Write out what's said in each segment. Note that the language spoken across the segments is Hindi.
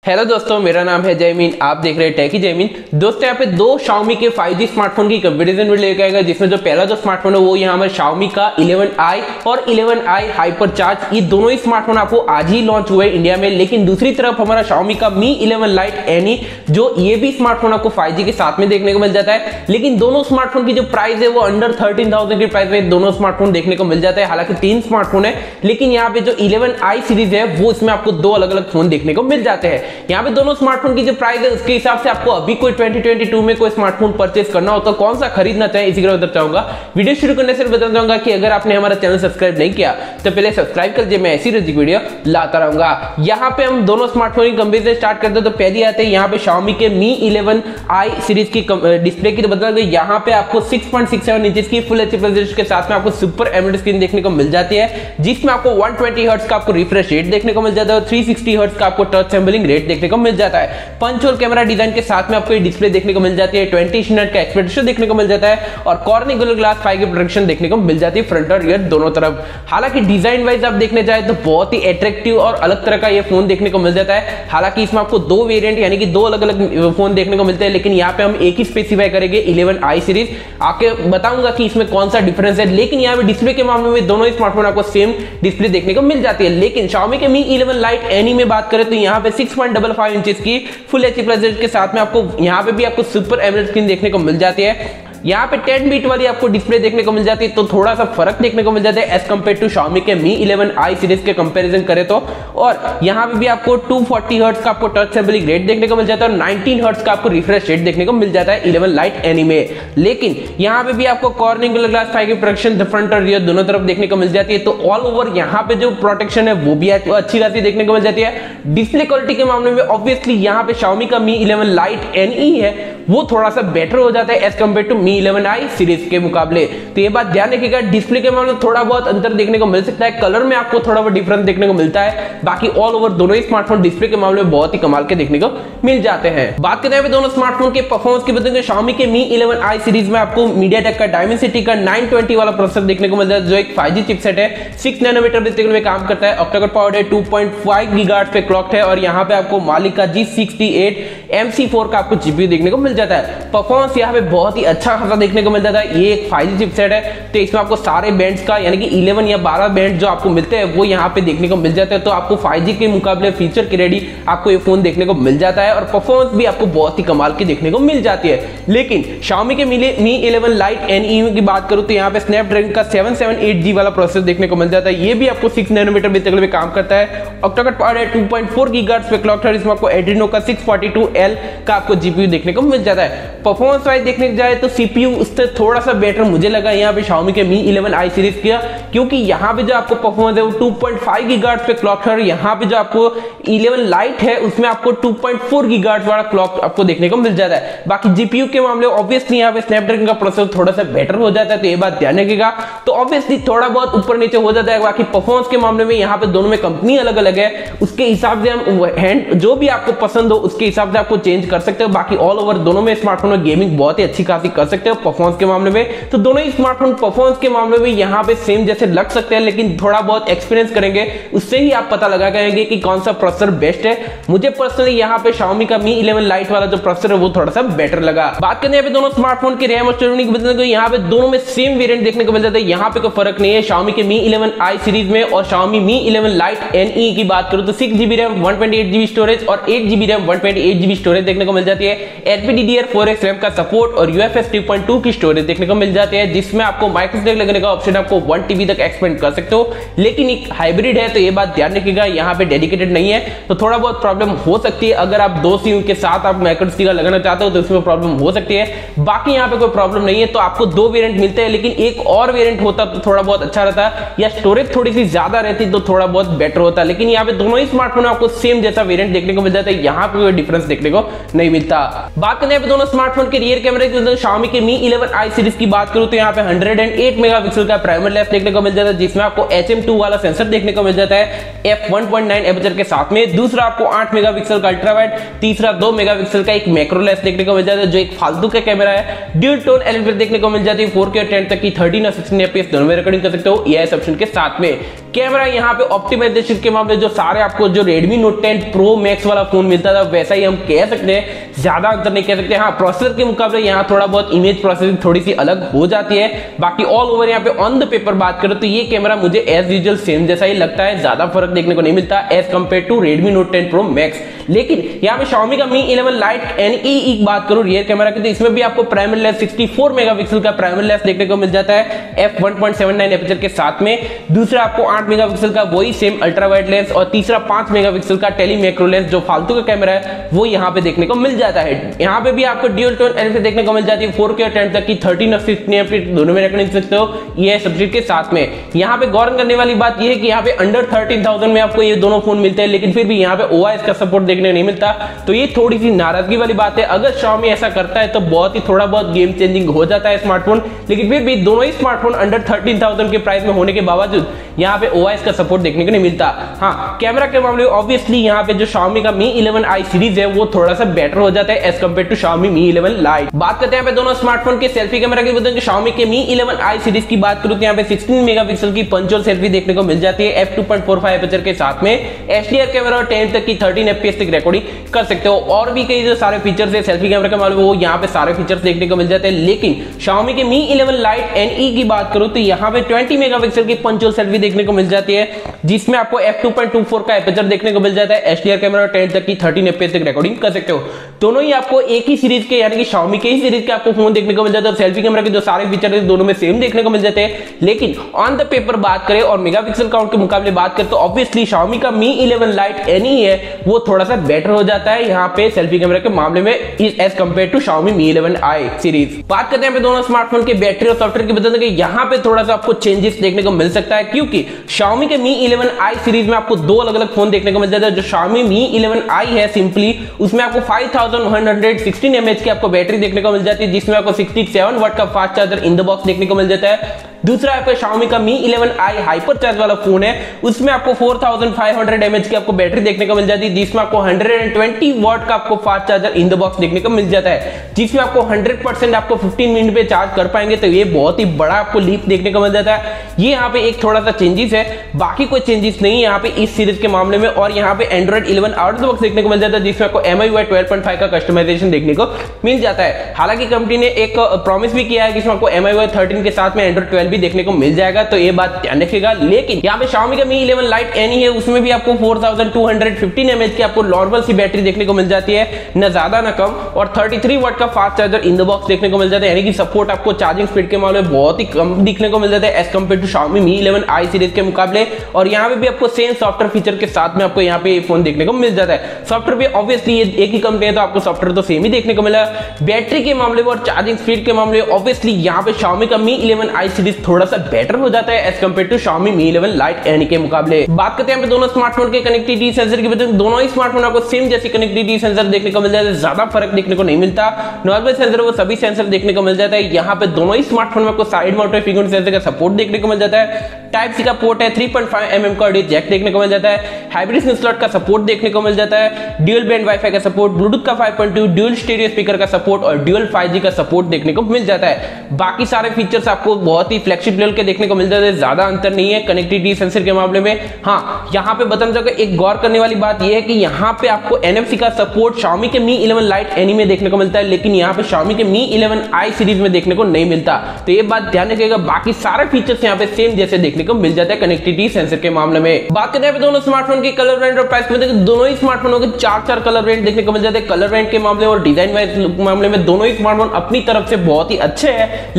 हेलो दोस्तों, मेरा नाम है जयमीन। आप देख रहे हैं टेकी जयमीन। दोस्तों यहाँ पे दो Xiaomi के 5G स्मार्टफोन की कंपैरिजन वीडियो लेकर आएगा, जिसमें जो पहला जो स्मार्टफोन है वो यहाँ पर Xiaomi का 11i और 11i हाइपर चार्ज, ये दोनों ही स्मार्टफोन आपको आज ही लॉन्च हुए इंडिया में। लेकिन दूसरी तरफ हमारा Xiaomi का Mi 11 Lite NE, जो ये भी स्मार्टफोन आपको 5G के साथ में देखने को मिल जाता है। लेकिन दोनों स्मार्टफोन की जो प्राइस है वो अंडर 13,000 की प्राइस में दोनों स्मार्टफोन देखने को मिल जाता है। हालांकि 3 स्मार्टफोन है, लेकिन यहाँ पे जो 11i सीरीज है वो इसमें आपको 2 अलग अलग फोन देखने को मिल जाते हैं। यहाँ पे दोनों स्मार्टफोन की जो प्राइस है उसके हिसाब से आपको अभी कोई 2022 में कोई स्मार्टफोन परचेस करना हो तो कौन सा खरीदना चाहे, इसी के बारे में बताना चाहूंगा। वीडियो शुरू करने से बताना चाहूंगा कि अगर आपने हमारा चैनल सब्सक्राइब नहीं किया तो पहले सब्सक्राइब कर दीजिए, मैं ऐसी रजिक वीडियो लाता रहूंगा। यहाँ पे हम दोनों स्मार्टफोन की कंपैरिजन स्टार्ट करते हैं तो पहले आते हैं यहाँ पे Xiaomi के Mi 11i सीरीज की डिस्प्ले की। तो बता दें यहाँ पे आपको 6.67 इंच की फुल एचडी रेजोल्यूशन के साथ में आपको सुपर एमोलेड स्क्रीन देखने को मिल जाती है, जिसमें आपको 120 हर्ट्ज का आपको रिफ्रेश रेट देखने को मिल जाता है और 360 हर्ट्ज का आपको टच सैंपलिंग रेट देखने को मिल जाता है। पंच होल कैमरा डिजाइन के साथ में आपको ये डिस्प्ले देखने को मिल जाती है। 20 मिनट का एक्सपर्ट रेशियो देखने को मिल जाता है और कॉर्निंग गोरिल्ला ग्लास 5 की प्रोटेक्शन देखने को मिल जाती है फ्रंट और रियर दोनों तरफ। हालांकि डिजाइन वाइज आप देखने जाए तो बहुत ही अट्रैक्टिव और अलग तरह का ये फोन देखने को मिल जाता है। हालांकि इसमें आपको 2 वेरिएंट यानी कि 2 अलग अलग फोन देखने को मिलते हैं, लेकिन यहाँ पे हम एक ही स्पेसिफाई करेंगे 11i सीरीज। आके बताऊंगा कि इसमें कौन सा डिफरेंस है। लेकिन यहाँ पे डिस्प्ले के मामले में दोनों ही स्मार्टफोन आपको सेम डिस्प्ले देखने को मिल जाती है। लेकिन Xiaomi के Mi 11 Lite NE में बात करें तो यहाँ पे 6.55 इंच की फुल एचडी रेजोल्यूशन के साथ में आपको यहाँ पे भी आपको सुपर एमोलेड स्क्रीन देखने को मिल जाती है। यहाँ पे 10 बीट वाली आपको डिस्प्ले देखने को मिल जाती है, तो थोड़ा सा फर्क देखने को मिल जाता है एज कम्पेयर टू Xiaomi के Mi 11i सीरीज के कंपैरिजन करें तो। और यहाँ पे भी आपको 240 हर्ट्ज का आपको टच सैंपलिंग रेट देखने को मिल जाता है और 19 हर्ट्ज का आपको रिफ्रेश रेट देखने को मिल जाता है 11 Lite NE में। लेकिन यहाँ पे भी आपको कॉर्निंग गोरिल्ला ग्लास 5 की प्रोटेक्शन फ्रंट और रियर दोनों तरफ देखने को मिल जाती है। तो ऑल ओवर यहाँ पे जो प्रोटेक्शन है वो भी अच्छी खासी देखने को मिल जाती है। डिस्प्ले क्वालिटी के मामले में ऑब्वियसली यहाँ पे Xiaomi का Mi 11 Lite NE है वो थोड़ा सा बेटर हो जाता है as compare to Mi 11i series के मुकाबले। तो ये बात ध्यान रखिएगा, डिस्प्ले के मामले में थोड़ा बहुत अंतर देखने को मिल सकता है, कलर में आपको थोड़ा बहुत डिफरेंस देखने को मिलता है। बाकी ऑल ओवर दोनों ही स्मार्टफोन डिस्प्ले के मामले में बहुत ही कमाल के देखने को मिल जाते हैं। बात करते हैं दोनों स्मार्टफोन के परफॉर्मेंस की बताएंगे। Xiaomi के Mi 11i सीरीज में आपको MediaTek का Dimensity का 920 वाला प्रोसेसर देखने को मिल जाता है, जो एक 5G चिपसेट है, 6 नैनोमीटर डिस्प्ले में काम करता है, ऑक्टा-कोर पावर्ड है, 2.5 गीगाहर्ट्ज पे क्लॉक्ड है और यहाँ पे आपको मालिक का G68 MC4 का आपको जीपीयू देखने को मिल जाता है। परफॉर्मेंस यहाँ पे बहुत ही अच्छा खासा देखने को मिल जाता है। ये एक 5G चिपसेट है, तो इसमें आपको सारे बैंड्स का यानी कि 11 या 12 बैंड जो आपको मिलते हैं वो यहाँ पे देखने को मिल जाते हैं। तो आपको 5G के मुकाबले फीचर की रेडी आपको ये फोन देखने को मिल जाता है और परफॉर्मेंस भी आपको बहुत ही कमाल की देखने को मिल जाती है। लेकिन Xiaomi के Mi 11 Lite NE की बात करूं तो यहाँ पे स्नैपड्रैगन का 778G वाला प्रोसेसर देखने को मिल जाता है। ये भी आपको 6 नैनोमीटर डिस्प्ले में काम करता है, ऑक्टा-कोर पावर्ड है, 2.4 गीगाहर्ट्ज पे क्लॉक्ड है, इसमें आपको Adreno का 642L का आपको जीपीयू देखने को मिल जाता है। परफॉर्मेंस वाइज देखने जाए तो सीपीयू उससे थोड़ा सा बेटर मुझे लगा यहाँ पे Xiaomi के Mi 11i सीरीज किया, क्योंकि यहाँ पे जो आपको परफॉर्मेंस है वो 2.5 गीगाहर्ट्ज पे क्लॉक है। यहाँ पे जो आपको 11 Lite है उसमें आपको 2.4 गीगाहर्ट्ज वाला क्लॉक आपको देखने को मिल जाता है। बाकी जीपीयू के मामले ऑब्वियसली यहाँ पे स्नैपड्रैगन का प्रोसेसर थोड़ा सा बेटर हो जाता है, तो ये बात ध्यान रखिएगा। तो ऑब्वियसली थोड़ा बहुत ऊपर नीचे हो जाता है। बाकी परफॉर्मेंस के मामले में यहाँ पे दोनों में कंपनी अलग अलग है, उसके हिसाब से हम हैंड जो भी आपको पसंद हो उसके हिसाब से आपको चेंज कर सकते हो। बाकी ऑल ओवर दोनों में स्मार्टफोन में गेमिंग बहुत ही अच्छी खासी कर सकते हो परफॉर्मेंस के मामले में। तो दोनों ही स्मार्टफोन परफॉर्मेंस के मामले में यहाँ पे सेम जैसे लग सकते हैं, लेकिन थोड़ा बहुत एक्सपीरियंस करेंगे उससे ही आप पता लगा पाएंगे कि कौन सा प्रोसेसर बेस्ट है। मुझे पर्सनली यहाँ पे Xiaomi का Mi 11 Lite वाला जो प्रोसेसर है वो थोड़ा सा बेटर लगा। बात करते हैं दोनों स्मार्टफोन के रैम और स्टोरेज की बताने को, यहाँ पे दोनों में सेम वेरिएंट देखने को मिल जाता है। यहाँ पे कोई फर्क नहीं है Xiaomi के Mi 11i सीरीज में और Xiaomi Mi 11 Lite NE की बात करूं तो 6GB रैम 128GB स्टोरेज और 8GB रैम 128GB स्टोरेज देखने को मिल जाती है। LPDDR4X रैम का सपोर्ट और UFS 3.2 की स्टोरेज देखने को मिल जाती है, जिसमें आपको माइक्रो SD लगने का ऑप्शन आपको 1 TB तक एक्सपेंड कर सकते हो। लेकिन एक हाइब्रिड है तो ये बात ध्यान रखिएगा, यहाँ पे डेडिकेटेड नहीं है, तो थोड़ा बहुत प्रॉब्लम हो सकती है। अगर आप 2 सिम के साथ आप माइक्रो SD का लगाना चाहते हो तो इसमें प्रॉब्लम हो सकती है। बाकी यहाँ पे कोई प्रॉब्लम नहीं है। तो आपको 2 वेरिएंट मिलते हैं, लेकिन एक और वेरिएंट होता तो थोड़ा बहुत अच्छा रहता, या स्टोरेज थोड़ी सी ज्यादा रहती तो थोड़ा बहुत बेटर होता। लेकिन यहाँ पे दोनों ही स्मार्टफोन आपको सेम जैसा वेरिएंट देखने को मिल जाता है, यहाँ पे कोई डिफरेंस देखने को नहीं मिलता। बात करते हैं दोनों स्मार्टफोन के रियर कैमरे की। Xiaomi के Mi 11i सीरीज की बात करूं तो यहाँ पे 108 मेगापिक्सल का प्राइमरी लेंस देखने को मिल जाता है, जिसमें आपको HM2 वाला सेंसर देखने को मिल जाता है f1.9 एपर्चर के साथ में। दूसरा आपको 8 मेगापिक्सल का अल्ट्रा वाइड, तीसरा 2 मेगापिक्सल का एक मैक्रो लेंस देखने को मिल जाता है, जो एक फालतू का कैमरा है। ड्यूल टोन एलईडी देखने को मिल जाती है, 4K और 10 तक की 13 और 16 fps दोनों में रिकॉर्डिंग कर सकते हो AIS ऑप्शन के साथ में। कैमरा यहाँ पे ऑप्टिमाइजेशन के मामले जो सारे आपको जो Redmi Note 10 Pro Max वाला फोन मिलता था वैसा ही हम कह सकते हैं, ज्यादा अंतर नहीं कह सकते। हाँ, प्रोसेसर के मुकाबले यहाँ थोड़ा बहुत इमेज प्रोसेसिंग थोड़ी सी अलग हो जाती है, बाकी ऑल ओवर यहाँ पे ऑन द पेपर बात करो तो ये कैमरा मुझे एज यूजुअल सेम जैसा ही लगता है, ज्यादा फर्क देखने को नहीं मिलता as compare to Redmi Note 10 Pro Max। लेकिन यहाँ पे Xiaomi का Mi 11 Lite NE की बात करूं रियर कैमरा की, तो इसमें भी आपको प्राइमरी लेंस 64 मेगापिक्सल का प्राइमरी लेंस देखने को मिल जाता है f1.79 एपर्चर के साथ में। दूसरा आपको 8 मेगापिक्सल का वही सेम अल्ट्रा वाइड लेंस और तीसरा 5 मेगापिक्सल का टेली मैक्रो लेंस जो फालतू का कैमरा है वो यहाँ पे देखने को मिल जाता है। यहाँ पे भी आपको ड्यूल टोन एलईडी देखने को मिल जाती है 4K और 10 तक की 13 और 16 एमपी दोनों में रख सकते हो ये सब्जेक्ट के साथ में। यहाँ पे गौर करने वाली बात ये है कि यहाँ पे अंडर 13,000 में आपको ये दोनों फोन मिलते हैं, लेकिन फिर भी यहाँ पे OIS का सपोर्ट देखने को नहीं मिलता, तो ये थोड़ी सी नाराजगी वाली बात है। अगर Xiaomi ऐसा करता है तो बहुत ही थोड़ा बहुत गेम चेंजिंग हो जाता है स्मार्टफोन, लेकिन फिर भी दोनों ही स्मार्टफोन अंडर 13,000 के प्राइस में होने के बावजूद यहाँ पे OIS का सपोर्ट देखने को नहीं मिलता। हाँ, कैमरा के मामले में ऑब्वियसली यहाँ पे जो Xiaomi का Mi 11i सीरीज है वो थोड़ा सा बेटर हो जाता है as compare to Xiaomi Mi 11 Lite। बात करते हैं यहाँ पे दोनों स्मार्टफोन के सेल्फी कैमरा की, बताऊं Xiaomi के Mi 11i सीरीज की बात करूं तो यहाँ पे 16 मेगापिक्सल की पंच सेल्फी देखने को मिल जाती है f2.45 एपर्चर के साथ में। HDR कैमरा और 10 तक की 13 fps तक रिकॉर्डिंग कर सकते हो, और भी कई जो सारे फीचर्स है सेल्फी कैमरा के मामले में वो यहाँ पे सारे फीचर्स देखने को मिल जाते हैं। लेकिन Xiaomi के Mi 11 Lite NE की बात करूं तो यहाँ पे 20 मेगापिक्सल की पंच सेल्फी देखने को मिल जाती है, जिसमें आपको f2.24 का एपर्चर देखने को मिल जाता है। HDR कैमरा और 10 तक की 13 fps तक रिकॉर्डिंग कर सकते हो। दोनों ही आपको एक ही सीरीज के यानी कि Xiaomi के ही सीरीज के आपको फोन देखने को मिल जाता है। सेल्फी कैमरा के जो सारे फीचर है दोनों में सेम देखने को मिल जाते हैं, लेकिन ऑन द पेपर बात करें और मेगापिक्सल काउंट के मुकाबले बात करें तो ऑब्वियसली Xiaomi का Mi 11 Lite NE है वो थोड़ा सा बेटर हो जाता है यहाँ पे सेल्फी कैमरा के मामले में as compare to Xiaomi Mi 11i series. बात करते हैं पे दोनों स्मार्टफोन के बैटरी और सॉफ्टवेयर की, बता दें कि यहाँ पे थोड़ा सा आपको चेंजेस देखने को मिल सकता है, क्योंकि Xiaomi के Mi 11i सीरीज में आपको दो अलग अलग फोन देखने को मिल जाता है। जो Xiaomi Mi 11i है सिंपली उसमें आपको 5116 mAh की आपको बैटरी देखने को मिल जाती है, जिसमें आपको 67 वाट का fast charger in the box देखने को मिल जाता है। दूसरा आपका Xiaomi का Mi 11i हाइपर चार्ज वाला फोन है, उसमें आपको 4500 mAh की आपको बैटरी देखने को मिल जाती है, जिसमें आपको 120 वाट का आपको fast charger in the box देखने को मिल जाता है, जिसमें आपको 100% आपको 15 मिनट पे चार्ज कर पाएंगे। तो ये बहुत ही बड़ा आपको लीप देखने को मिल जाता है। ये यहाँ पे एक थोड़ा सा चेंजेस है, बाकी कोई चेंजेस नहीं है यहाँ पे इस सीरीज के मामले में। और यहाँ पे Android 11 out of the box देखने को मिल जाता है, जिसमें आपको MIUI 12.5 का कस्टमाइजेशन देखने को मिल जाता है। हालांकि कंपनी ने एक प्रॉमिस भी किया है कि इसमें आपको MIUI 13 के साथ में Android 12 भी देखने को मिल जाएगा, तो ये बात ध्यान रखिएगा। लेकिन यहाँ पे Xiaomi का Mi 11 Lite NE है उसमें भी आपको 4215 mAh की आपको नॉर्मल सी बैटरी देखने को मिल जाती है, न ज्यादा न कम, और 33 वाट का fast charger in the box देखने को मिल जाता है, यानी कि सपोर्ट आपको चार्जिंग स्पीड के मामले में बहुत ही कम दिखने को मिल जाता है as compare to Xiaomi Mi 11i series के मुकाबले। और यहाँ पे भी आपको सेम सॉफ्टवेयर फीचर के साथ में आपको यहाँ पे फोन देखने को मिल जाता है। सॉफ्टवेयर भी ऑब्वियसली एक ही कंपनी है तो आपको सॉफ्टवेयर तो सेम ही देखने को मिला। बैटरी के मामले में और चार्जिंग स्पीड के मामले में ऑब्वियसली यहाँ पे Xiaomi का Mi 11i सीरीज थोड़ा सा बेटर हो जाता है as compare to Xiaomi Mi 11 Lite NE के मुकाबले। बात करते हैं पे दोनों स्मार्टफोन के कनेक्टिविटी सेंसर की, दोनों ही स्मार्टफोन आपको सेम जैसी कनेक्टिविटी सेंसर देखने को मिल जाता है, ज्यादा फर्क देखने को नहीं मिलता। नॉर्मल सेंसर वो सभी सेंसर देखने को मिल जाता है। यहाँ पे दोनों ही स्मार्टफोन में आपको साइड माउंटेड फिंगरप्रिंट सेंसर का सपोर्ट देखने को मिल जाता है। टाइप सी का पोर्ट है, 3.5 mm का ऑडियो जैक देखने को मिल जाता है, हाइब्रिड सिम स्लॉट का सपोर्ट देखने को मिल जाता है, ड्यूल बैंड वाईफाई का सपोर्ट, ब्लूटूथ का 5.2, ड्यूल स्टीरियो स्पीकर का सपोर्ट और ड्यूल 5G का सपोर्ट देखने को मिल जाता है। बाकी सारे फीचर्स आपको बहुत ही फ्लैगशिप लेवल के देखने को मिल जाते हैं, ज्यादा अंतर नहीं है कनेक्टिविटी सेंसर के मामले में। हाँ, यहाँ पे बताना चाहूंगा एक गौर करने वाली बात यह है कि यहाँ पे आपको NFC का सपोर्ट Xiaomi के Mi 11 Lite NE में देखने को मिलता है, लेकिन यहाँ पे Xiaomi के Mi 11i सीरीज में देखने को नहीं मिलता, तो ये बात ध्यान रखिएगा। बाकी सारे फीचर्स यहाँ पे सेम जैसे देखने को मिल जाता है कनेक्टिविटी सेंसर के मामले में। बात करते हैं दोनों स्मार्टफोन की कलर वेरिएंट और प्राइस में, दोनों ही स्मार्टफोनों के चार कलर वेरिएंट देखने को मिल जाते हैं। कलर वेरिएंट के मामले और डिजाइन वाइज मामले में दोनों ही स्मार्टफोन अपनी तरफ से बहुत ही अच्छे हैं,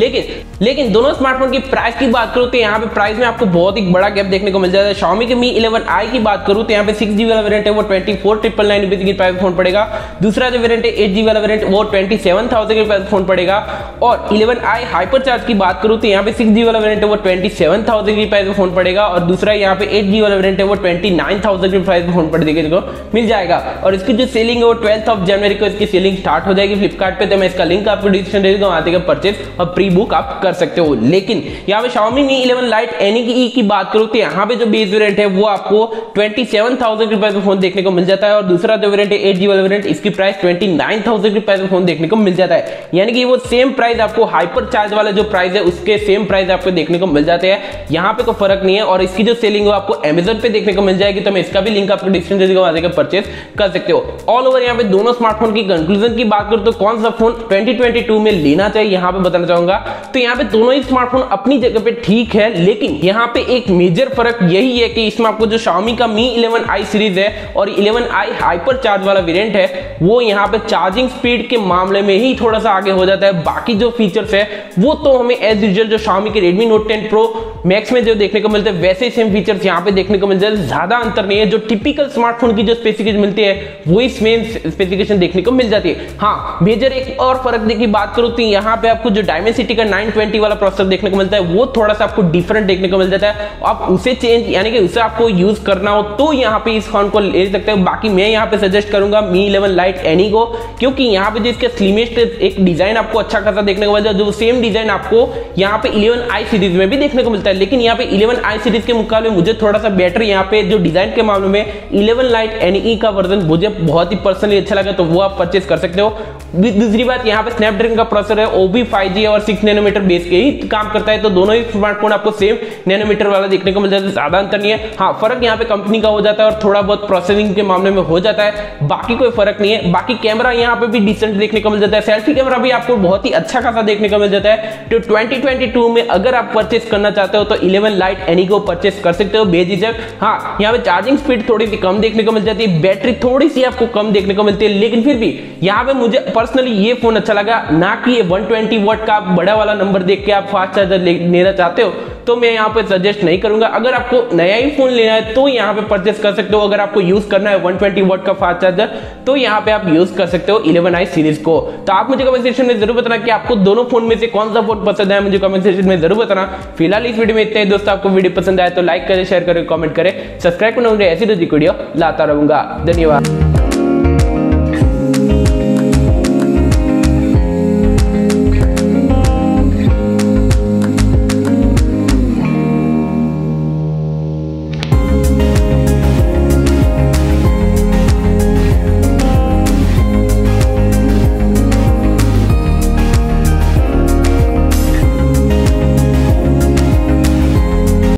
लेकिन दोनों स्मार्टफोन की प्राइस की बात करूं तो यहाँ पे प्राइस में आपको बहुत ही बड़ा गैप देखने को मिल जाता है। Xiaomi के Mi 11i की बात करूं तो यहाँ पे 6GB वाला वेरिएंट है वो 24,999 रुपीज की प्राइस फोन पड़ेगा। दूसरा जो वेरिएंट है 8GB वाला वेरिएंट वो 27,000 के प्राइस फोन पड़ेगा। और 11i हाइपर चार्ज की बात करूं तो यहाँ पे 6GB वाला वेरिएंट है वो 27,000 की प्राइस में फोन पड़ेगा, और दूसरा यहाँ पे 8GB वाला वेरिएंट है वो 29,000 की प्राइस में फोन पड़ेगा मिल जाएगा। और इसकी जो सेलिंग है वो 12 जनवरी को इसकी सेलिंग स्टार्ट हो जाएगी फ्लिपकार्ट पे, तो मैं इसका लिंक आपको डिस्क्रिप्शन दे दूंगा, वहां से परचेज और प्री बुक आप कर सकते हो। लेकिन यहाँ पे Xiaomi Mi 11 Lite NE की बात करूं तो यहाँ पे जो बेस वेरिएंट है वो आपको 27,000 रुपए में फोन देखने को मिल जाता है और दूसरा जो वेरिएंट है 8GB वाला वेरिएंट, इसकी प्राइस 29,000 रुपए में फोन देखने को मिल जाता है। यानी कि वो सेम प्राइस आपको हाइपर चार्ज वाला जो प्राइस है उसके सेम प्राइस आपको देखने को मिल जाते हैं, यहाँ पे कोई फर्क नहीं है। और इसकी जो सेलिंग है आपको Amazon पे देखने को मिल जाएगी, तो मैं इसका भी लिंक आपको डिस्क्रिप्शन दे दूंगा, वहां से परचेज कर सकते हो। ऑल ओवर यहाँ पे दोनों स्मार्टफोन की कंक्लूजन की बात करूं तो कौन सा फोन 2022 में लेना चाहिए यहाँ पे बताना चाहूंगा। तो यहाँ पे दोनों ही स्मार्टफोन अपनी जगह पे ठीक है, लेकिन यहाँ पे एक मेजर फर्क यही है कि इसमें आपको जो Xiaomi का Mi 11i सीरीज है और 11i हाइपर चार्ज वाला वेरिएंट है वो यहाँ पे चार्जिंग स्पीड के मामले में ही थोड़ा सा आगे हो जाता है। बाकी जो फीचर्स है वो तो हमें एज यूजुअल जो Xiaomi के Redmi Note 10 Pro Max में जो देखने को मिलते हैं वैसे ही सेम फीचर्स यहाँ पे देखने को मिल जाते हैं, ज्यादा अंतर नहीं है। जो टिपिकल स्मार्टफोन की जो स्पेसिफिकेशन मिलती है वही सेम स्पेसिफिकेशन देखने को मिल जाती है। हाँ, मेजर एक और फर्क की बात करूं तो यहाँ पे आपको जो Dimensity का 920 वाला प्रोसेसर देखने को मिलता है वो थोड़ा सा आपको डिफरेंट देखने को मिल जाता है। आप उसे चेंज यानी कि उसे आपको यूज करना हो तो यहाँ पे इस फोन को ले सकते हो। बाकी मैं यहाँ पे सजेस्ट करूंगा Mi 11 Lite NE को, क्योंकि यहाँ पे जिसके स्लिमेस्ट एक डिजाइन आपको अच्छा खासा देखने को मिलता है, जो सेम डिजाइन आपको यहाँ पे 11i सीरीज में भी देखने को मिलता है। लेकिन यहाँ पे 11i सीरीज के मुकाबले मुझे थोड़ा सा बेटर यहाँ पे जो डिजाइन के मामले में 11 Lite NE का वर्जन मुझे बहुत ही पर्सनली अच्छा लगा, तो वो आप परचेज कर सकते हो। दूसरी बात, यहाँ पे स्नैपड्रैगन का प्रोसेसर है, वो भी 5G और 6 नैनोमीटर बेस के ही काम करता है, तो दोनों ही स्मार्टफोन आपको सेम नैनोमीटर वाला देखने को मिल जाता है, ज्यादा अंतर नहीं है। हाँ, फर्क यहाँ पे कंपनी का हो जाता है और थोड़ा बहुत प्रोसेसिंग के मामले में हो जाता है, बाकी कोई फर्क नहीं है। बाकी कैमरा यहाँ पे भी डिसेंट देखने को मिल जाता है, सेल्फी कैमरा भी आपको बहुत ही अच्छा खासा देखने को मिल जाता है। तो 2022 में अगर आप परचेस करना चाहते हो तो 11 Lite NE को परचेस कर सकते हो बेझिझक। हाँ, यहाँ पे चार्जिंग स्पीड थोड़ी सी कम देखने को मिल जाती है, बैटरी थोड़ी सी आपको कम देखने को मिलती है, लेकिन फिर भी यहाँ पे मुझे पर्सनली ये फोन अच्छा लगा। ना कि ये 120 वॉट का बड़ा वाला नंबर देख के आप फास्ट चार्जर लेना चाहते हो तो मैं यहाँ पे सजेस्ट नहीं करूंगा। अगर आपको नया ही फोन लेना है तो यहाँ पे परचेस कर सकते हो। अगर आपको यूज करना है 120 वॉट का फास्ट चार्जर तो यहाँ पे आप यूज कर सकते हो 11i सीरीज को। तो आप मुझे कमेंट सेक्शन में जरूर बताना कि आपको दोनों फोन में से कौन सा फोन पसंद है, मुझे कमेंट सेक्शन में जरूर बताना। फिलहाल इस वीडियो में इतने ही दोस्तों, आपको वीडियो पसंद आए तो लाइक करें, शेयर करें, कमेंट करें, सब्सक्राइब करना, ऐसी वीडियो लाता रहूंगा। धन्यवाद।